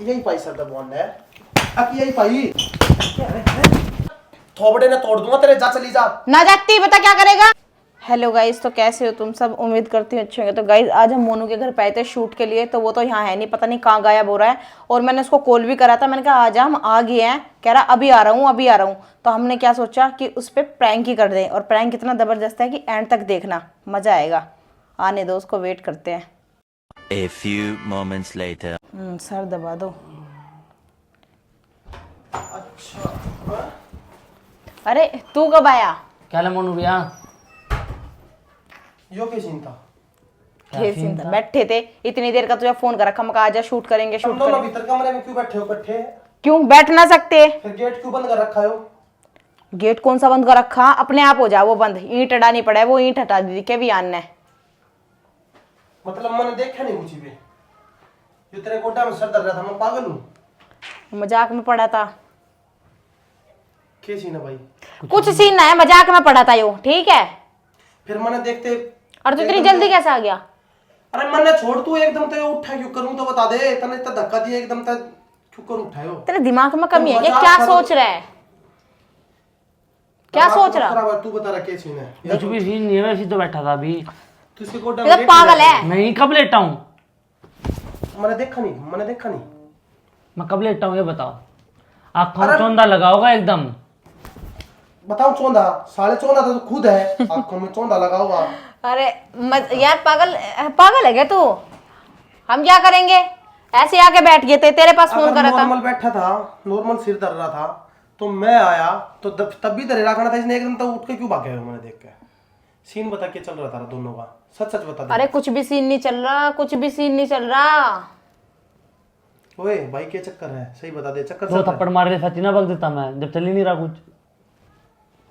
यही पाई sir bond है अब यही पाई थोबड़े ने तोड़ दूंगा तेरे। जा चली जा ना जाती बता क्या करेगा। हेलो गाइस, तो कैसे हो तुम सब? उम्मीद करती हूँ अच्छे होंगे। तो गाइस आज हम मोनू के घर पे आए थे शूट के लिए, तो वो तो यहाँ है नहीं, पता नहीं कहाँ गायब हो रहा है। और मैंने उसको कॉल भी करा था, मैंने कहा आजा, हम आ गए हैं। कह रहा अभी आ रहा हूँ अभी आ रहा हूँ। तो हमने क्या सोचा कि उस पर प्रैंक ही कर दें, और प्रैंक इतना ज़बरदस्त है कि एंड तक देखना, मज़ा आएगा। आने दो उसको, वेट करते हैं। A few moments later. Sir दबा दो। अच्छा अरे तू कब आया? क्या ला मोनू भैया? यो क्या सीन था? ये सीन था, बैठे थे इतनी देर का, तुझे फोन कर रखा, मैं कहा आजा शूट करेंगे शूट तुम दोनों करेंगे। भीतर कमरे में क्यों बैठे हो इकट्ठे? क्यों बैठ ना सकते? फिर गेट क्यों बंद कर रखा है? गेट कौन सा बंद कर रखा? अपने आप हो जा वो बंद। ईंट हटानी पड़ा है, वो ईंट हटा दी के भी आना है। मतलब मैंने देखा नहीं मुझे भी, जो तेरे गोड्डा में सर दर्द रहा था, मैं पागल हूँ? मजाक में पड़ा था। क्या सीन है भाई? कुछ सीन ना है, मजाक में पड़ा था यो, ठीक है। फिर मैंने देखते और तू इतनी जल्दी कैसे आ गया? अरे मैंने छोड़ तू एकदम तो उठा क्यों करूं तो बता दे। तने इतना धक्का दिया एकदम तक क्यों कर उठायो? तेरे दिमाग में कमी है क्या? मजाक क्या कर- सोच रहा है? क्या सोच रहा? तू बता रहा क्या सीन है? कुछ भी सीन नहीं है, वैसे ही तो बैठा था अभी। तू इसके गोड्डा ये तो लेट पागल नहीं है। नहीं, कब लेटा हूँ? मैंने देखा नहीं। मैं कब लेटा हूँ ये बताओ। आँखों में अरे- चौंधा लगा होगा एकदम। बताओ चौंधा 14.5 तो खुद है आंखों में चौंधा लगा हुआ। अरे यार पागल है क्या तू? हम क्या करेंगे? ऐसे आके बैठ गए थे, तेरे पास फोन करा था। नॉर्मल बैठा था, नॉर्मल सिर दर्द रहा था, तो मैं आया तो तब भी दर्द रखना था। इसने एकदम तो उठ के क्यों भाग गया? मैंने देख के सीन बता के चल रहा था दोनों का, सच बता दे। अरे कुछ भी सीन नहीं चल रहा, कुछ भी सीन नहीं चल रहा। ओए भाई क्या चक्कर है? सही बता दे, चक्कर दो चल रहा है? थप्पड़ मार के सची ना बक देता मैं, जब चल ही नहीं रहा कुछ।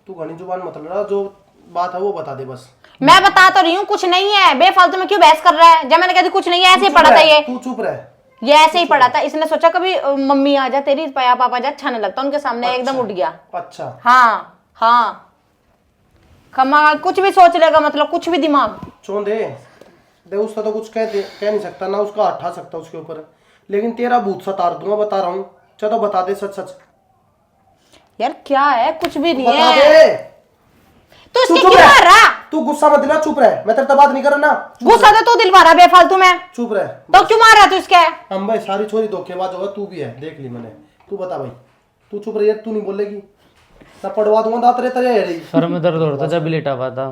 तू घनी जुबान मत लड़ा, जो बात है वो बता दे बस। मैं बता तो रही हूँ कुछ नहीं है, बेफालतू में क्यों बहस कर रहा है? जब मैंने कहती कुछ नहीं है, ऐसे ही पड़ा था ये। तू चुप रह। ये ऐसे ही पड़ा था। इसने सोचा कभी मम्मी आ जा तेरी, पापा जा, अच्छा नहीं लगता उनके सामने, एकदम उठ गया। अच्छा हाँ खमा कुछ भी सोच लेगा, मतलब कुछ भी दिमाग। चौंधे दे उसका तो कुछ कह नहीं सकता ना, उसका हटा सकता उसके ऊपर, लेकिन तेरा भूत सतार दूंगा, बता रहा हूँ। चलो बता दे सच। यार क्या है? कुछ भी नहीं बता है। दे। तू इसके चुप क्यों रह। मार रहा? तू गुस्सा मत दिला, चुप रह। मैं तेरे से बात नहीं कर रहा ना। गुस्सा तो तू दिलवा रहा बेफालतू में। चुप रह। तो क्यों मार रहा तू इसके? हम भाई सारी छोरी धोखेबाज होगा, तू भी है, देख ली मैंने। तू बता भाई, तू चुप रही है, तू नहीं बोलेगी ना, पड़वा दूंगा दांत रे तेरे रही। सर में दर्द हो रहा था जब भी लेटा हुआ था।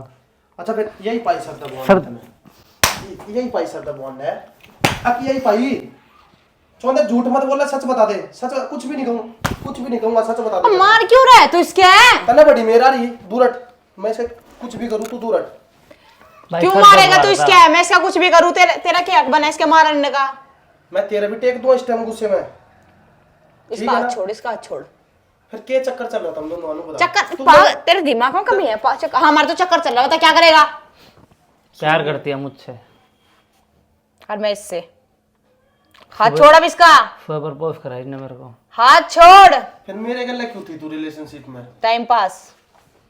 अच्छा फिर यही पाई सकता सर- बॉन्ड, यही पाई सकता बॉन्ड है अब, यही पाई। चौंधे झूठ मत बोले, सच बता दे। सच कुछ भी नहीं कहूंगा, सच बता दे। मार क्यों रहा है तू इसके? तने बड़ी मेरा रही दूरट, मैं इसे कुछ भी करूं तू दूरट। भाई क्यों सर मारेगा जब तू मारा इसके? था। मैं इसका कुछ भी करूँ, तेरा क्या हक बना इसके मारने का? मैं तेरा भी टेक दूं इस टाइम गुस्से में? इसका है ना? हाथ छोड़, इसका हाथ छोड़। फिर क्या चक्कर चल रहा था हम दोनों? बता चक्कर तेरे दिमाग में कमी है। हाँ हमारा तो चक्कर चल रहा था, क्या करेगा? प्यार करती है मुझसे। और मैं इससे हाथ छोड़ अब इसका। प्रपोज करा इसने मेरे को। हाथ छोड़। फिर मेरे गले क्यों थी तू रिलेशनशिप में? Time pass.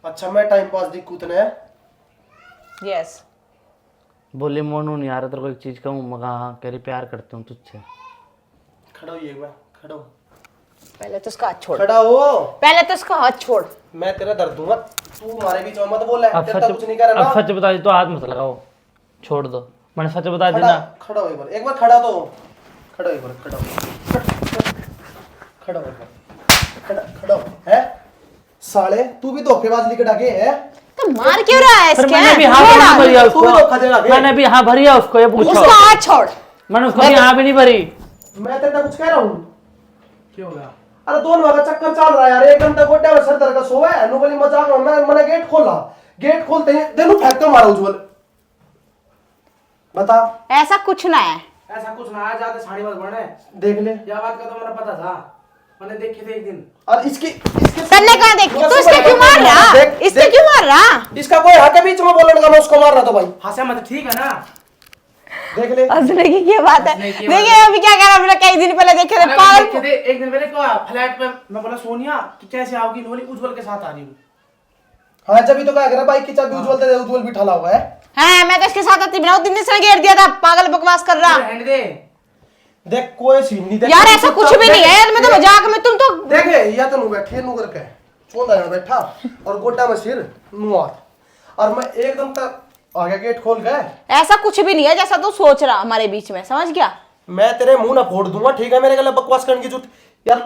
अच्छा मैं टाइम पास दिखूं तने? यस। बोले मोनू नहीं आ रहा तेरे को एक चीज कहूँ। मगा हाँ, कह रही प्यार करती हूँ तुझसे। खड़ा हो एक बार, खड़ा हो। पहले तो इसका हाथ छोड़, खड़ा हो। पहले तो इसका हाथ छोड़। मैं तेरा दर्द दूंगा, तू हमारे बीच में मत बोल। अब तेरा कुछ नहीं कर सच, रहा अब ना। सच बता दी तो हाथ मत लगाओ, छोड़ दो। मैंने सच बता दी खड़ा ना। खड़ा हो एक बार खड़ा तो खड़ा हो एक बार, खड़ा हो, खड़ा हो एक बार, खड़ा हो। है साले तू भी धोखेबाज लिख डाके है। तो मार क्यों रहा है फिर इसके? मैंने भी हाँ छोड़ नहीं हाथ। भरी है तू भी धोखा दे रहा उसको। है। मैंने भी हाँ भरी है उसको, ये पूछो। उसका हाथ छोड़। मैंने उसको भी हाँ भी नहीं भरी। मैं तेरे कुछ कह रहा हूँ? क्या हो गया? अरे दोनों का चक्कर चल रहा है यार, एक घंटा गोड्डा में सर दर्द का सोया है। नोबली मजाक में मैंने गेट खोला, गेट खोलते ही देनू फेंक के मारा उज्जवल। बता। ऐसा कुछ ना है। ऐसा कुछ ना है, ज्यादा साड़ी मत बने। देख ले यह बात का तो मेरा पता था, मैंने देखे थे एक दिन। और इसकी तन्ने कहाँ देखी? तू इसके क्यों मार रहा? इसके क्यों मार रहा? इसका कोई हक है बीच में बोलने का? मैं उसको मार रहा था भाई। हंसे मत, ठीक है ना? देख ले हंसने की क्या बात है? हंसने की बात देखिए अभी क्या कह रहा है, कई दिन पहले देखे थे अरे पागल। देखे थे एक दिन पहले क्या फ्लैट पे, मैं बोला सोनिया कि कैसे आओगी? बोली उज्जवल के साथ आ रही हूँ। हाँ जब भी तो क्या कर रहा बाइक की चाबी उज्जवल दे, उज्जवल भी ठाला हुआ है। हाँ मैं तो इसके साथ आती बिना, दिन से घेर दिया था। पागल बकवास कर रहा। हैंड दे। देख कोई सीन नहीं, देख यार ऐसा कुछ भी नहीं है, मैं तो मजाक में, तुम तो देखे या तो नु बैठे नु करके चोंदा यहाँ बैठा और गोड्डा में सिर नु हाथ और मैं एकदम तक आगे गेट खोल गए। ऐसा कुछ भी नहीं है जैसा तू सोच रहा हमारे बीच में, समझ गया? मैं तेरे मुंह ना फोड़ दूंगा, ठीक है? मेरे गले बकवास करने की जरूरत यार,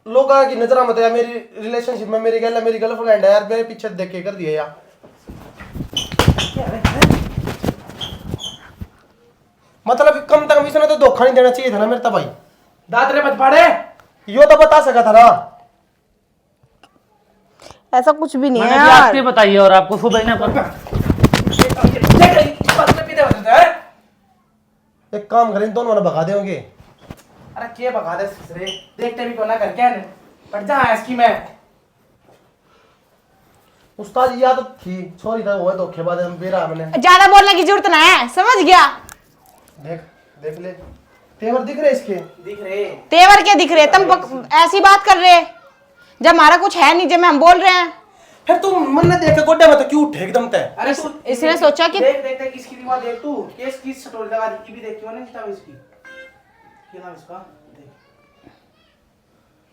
लोग की नजर मत यार, मेरी रिलेशनशिप में मेरी गर्लफ्रेंड है यार, मेरे पीछे देख के कर दिया यार। मतलब कम तक इसने तो धोखा नहीं देना चाहिए था ना मेरे तो भाई। दांत रे मत फाड़े। यो तो बता सका था ना। ऐसा कुछ भी नहीं है मैंने भी यार। आपसे बताइए और आपको सुबह ही ना एक काम करें, दोनों वाला भगा देंगे। अरे के भगा दे रे, देखते भी को ना कर क्या ने पट जा इसकी मैं। उस्ताद ये आदत थी, छोरी था वो धोखेबाज हम बेरा मैंने। ज्यादा बोलने की जरूरत ना है, समझ गया? देख देख ले, तेवर दिख रहे इसके। दिख रहे तेवर क्या दिख रहे? तुम ऐसी बात कर रहे जब हमारा कुछ है नहीं, जब हम बोल रहे हैं। फिर तू मन ने देख के गोड्डे में तो क्यों उठे एकदम ते? अरे तू इसने सोचा कि देख देख देख इसकी दिमाग देख तू, केस की स्टोरी लगा दी भी देख क्यों नहीं किताब इसकी। क्या नाम इसका? देख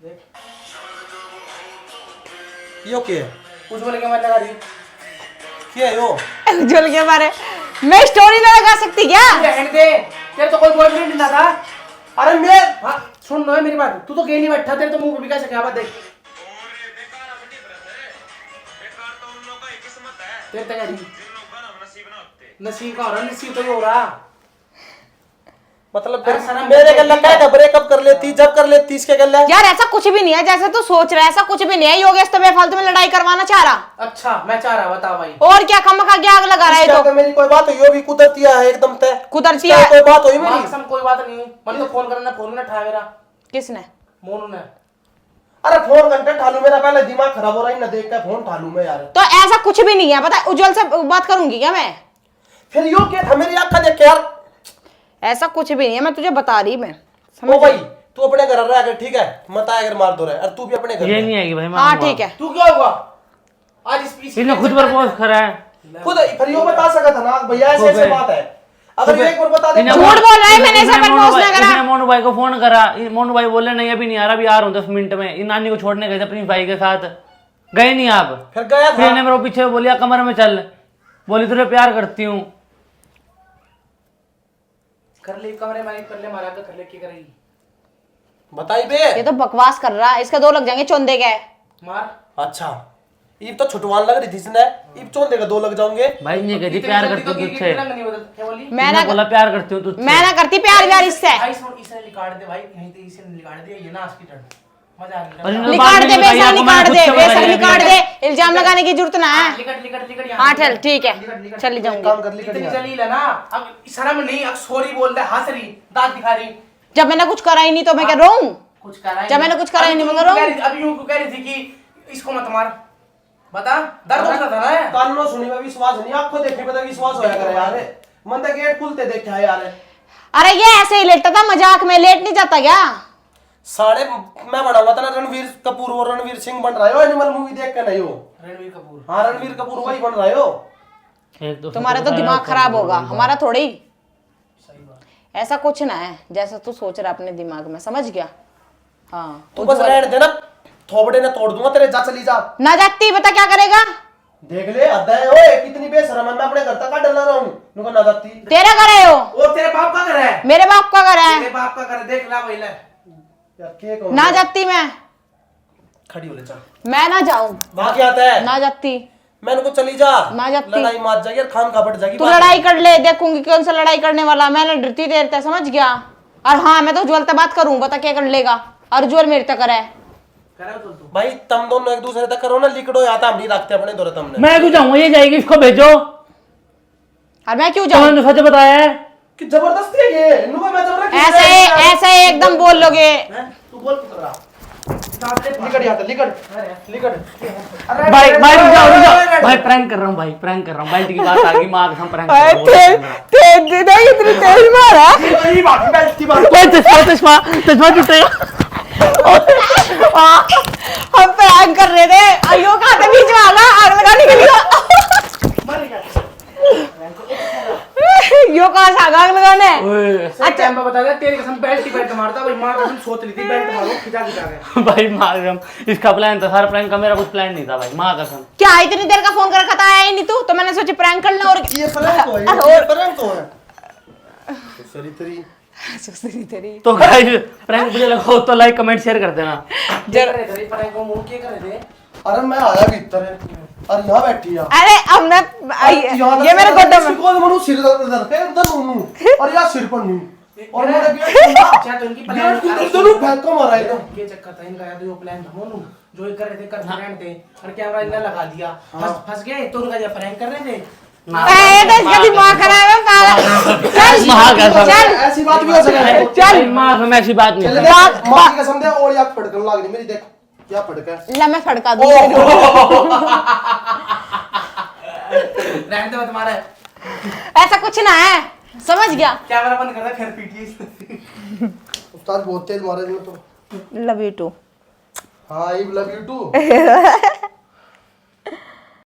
देख यो के उज्जवल के मन लगा दी। क्या है यो? उज्जवल के बारे मैं स्टोरी ना लगा सकती क्या? रहने दे, तेरे तो कोई बॉयफ्रेंड नहीं था। अरे मैं हाँ सुन लो मेरी बात, तू तो गेली बैठा, तेरे तो मुंह पे भी कैसे क्या बात देख। तेरे तक नसीब का हो रहा, नसीब तो ही हो रहा। मतलब अरे सनम, मेरे गल्ला क्या ब्रेकअप कर लेती, जब कर लेती इसके गल्ला। यार ऐसा कुछ भी नहीं है जैसा तू सोच रहा है, ऐसा कुछ भी नहीं है। योगेश तो बेफालतू में लड़ाई करवाना चाह रहा। अच्छा मैं चाह रहा, बता भाई। और क्या खमखा के आग लगा रहा है? इसका तो मेरी कोई बात हुई, यो भी कुदरतिया है एकदम ते। कुदरतिया इसका है। कोई बात हुई मेरी? कसम कोई बात नहीं हुई। मन तो फोन करना, फोन ना उठाया मेरा किसने? मोनू ने। अरे फोन घंटे ठालू, मेरा पहले दिमाग खराब हो रहा है ना देख के फोन ठालू मैं यार। तो ऐसा कुछ भी नहीं है, पता है? उज्जवल से बात करूंगी क्या मैं? फिर यो क्या था मेरी आंखा देख के यार? ऐसा कुछ भी नहीं है, मैं तुझे बता रही। मैं ओ भाई तू अपने घर रह कर, ठीक है? मत आया अगर मार दो रहा है, और तू भी अपने घर ये रह। नहीं आएगी भाई। हाँ ठीक है। तू क्या हुआ आज इस इसने खुद प्रपोज करा है। खुद फिर यो बता सका था ना भैया ऐसे ऐसे बात है। अगर ये एक बार बता दे। इन्हें झूठ बोल रहा है, मैंने ऐसा इसने प्रपोज ना करा। इसने मोनू भाई को फोन करा, मोनू भाई बोले नहीं अभी नहीं आ रहा, अभी आ रहा हूँ 10 मिनट में। इन नानी को छोड़ने गए थे अपनी भाई के साथ, गए नहीं आप। फिर गया फिर था। इन्हें मेरे को पीछे बोलिया कमर में चल, बोली तुझे प्यार करती हूँ। कर ले कमरे में, कर ले मारा कर ले, क्या करेगी? बताई बे। ये तो बकवास कर रहा है, इसका 2 लग जाएंगे चोंदे के। मार। अच्छा ईब तो छुटवान लग रही थी इसने, ईब चोंदे का 2 लग जाओगे। भाई नहीं कहती प्यार करती हूँ तुझसे, क्या बोली? मैं ना बोला प्यार करती हूँ तुझसे। मैं ना करती प्यार व्यार इससे। भाई सुन, इसने निकाल दे भाई, यहीं पे इसने निकाल दिया, ये ना आस्की टर्न मजा आ और गया। इन्होंने निकाल बाद दे, में बेसन बताया, आपको निकाल मैंने दे, खुद से बेसन बताया निकाल भी। दे। इल्जाम लगाने की जरूरत ना है। लिकट लिकट लिकट हाँ चल ठीक है, चली जाऊंगी। काम कर ली इतनी कर जलील है ना, अब शर्म नहीं, अब सॉरी बोल दे, हंस रही, दांत दिखा रही। जब मैंने कुछ करा ही नहीं तो मैं क्या रोऊं? कुछ करा ही जब मैंने कुछ करा ही नहीं, मैं करूँ? अभी यूं क्यों कह रही थी कि इसको मत मार? बता, दर्द होता था ना। कानों सुनी में विश्वास नहीं, आंखों देखने पे तो विश्वास होया करे यार। मन तो गेट खुलते देखा है यार। अरे ये ऐसे ही लेटता था मजाक में, लेट नहीं जाता क्या? साढ़े मैं बनाऊंगा था ना रणवीर कपूर और रणवीर सिंह बन रहा है एनिमल मूवी देख के नहीं हो। रणवीर कपूर। हाँ रणवीर कपूर वही बन रहा हो। एक तो तुम्हारा तो दिमाग खराब होगा, हमारा थोड़ी। ऐसा कुछ ना है जैसा तू सोच रहा अपने दिमाग में, समझ गया? हाँ तू बस रहने देना, थोबड़े ने तोड़ दूंगा तेरे, जा चली जा। ना जाती बता क्या करेगा? देख ले अद्दा ओए कितनी बेशरम है, मैं अपने घर तक का डर रहा हूं। नुको ना जाती। तेरा घर है वो, और तेरे बाप का घर है? मेरे बाप का घर है। तेरे बाप का घर है, देख ला पहले। यार के कहूं? ना जाती मैं, खड़ी हो ले चल। मैं ना जाऊं, भाग के आता है। ना जाती। मैं उनको चली जा। ना जाती। लड़ाई मार जाएगी और खान खपट जाएगी। तू लड़ाई कर ले, देखूंगी कौन सा लड़ाई करने वाला। मैंने डरती देर तक, समझ गया? और हाँ मैं तो उज्जवल से बात करूं, बता क्या कर लेगा? और उज्जवल मेरे तक करे। करे तो तू। भाई तुम दोनों एक दूसरे तक करो ना, लिकड़ो या तो हम नहीं रखते अपने दौरे तुमने। मैं क्यों जाऊंगा, ये जाएगी, इसको भेजो। और मैं क्यों तो जाऊं? मैंने तो सच बताया है। कि जबरदस्ती है ये। नुको मैं जबरदस्ती ऐसे एकदम बोल लोगे। तू बोल पुत्र रहा। लिकड़ या तो लिकड़। भाई भाई रुक जाओ, रुक जाओ भाई, प्रैंक कर रहा हूँ भाई, प्रैंक कर रहा हूँ। बेल्ट की बात आ गई, माँ कसम प्रैंक कर रहा हूँ। इतनी तेज मारा। यही बात है, इसकी बात। ओए, चश्मा चश्मा टूटेगा। हम प्रैंक कर रहे थे, अयो कहाँ थे बीच में आना, आग लगाने के लिए। यो कहाँ से आग लगाने ओए, सही टाइम पे बता दे, तेरी कसम बेल्ट ही बेल्ट मारता भाई, मार कसम सोच ली थी बेल्ट मारो खिंचा खिंचा के। भाई माँ कसम, इसका प्लान था सारा प्रैंक का, मेरा कुछ प्लान नहीं था भाई, माँ कसम। क्या इतनी देर का फोन कर रखा था, आया ही नहीं तू, तो मैंने सोचा प्रैंक कर लें। और ये प्रैंक तो है, ये प्रैंक तो है। सरी तेरी सुसरी तेरी। तो गाइस प्रैंक मुझे लगा हो तो लाइक कमेंट शेयर कर देना। क्या कर रहे थे पर को मुंह क्या कर रहे थे? अरे मैं आया भी इधर है और यहाँ बैठी है। अरे हमने ये मेरे गोड्डे में कौन मनु सिर दर्द पे इधर नूनू और या सिर पर नू और मेरे गेट अच्छा तो इनकी प्लान गेट को फेंक को मारा एकदम। ये चक्कर था इनका, या तो ये प्लान था मोनू जो ये कर रहे थे, कर फ्रेंड थे और कैमरा इनने लगा दिया, फंस गए तो उनका ये प्रैंक कर रहे थे। ए तो इसका दिमाग खराब है पागल। चल माँ कसम, चल ऐसी बात भी हो सकती है। चल माँ कसम, ऐसी बात नहीं चल थी। देख मां की कसम दे और या फड़कन लग रही मेरी, देख क्या फड़का है। ला मैं फड़का दूं। रहने दो तुम्हारा ऐसा कुछ ना है, समझ गया। कैमरा बंद कर दे फिर पीटिए। उस्ताद बहुत तेज मारे इसमें तो। Love you too. हाँ आई लव यू टू।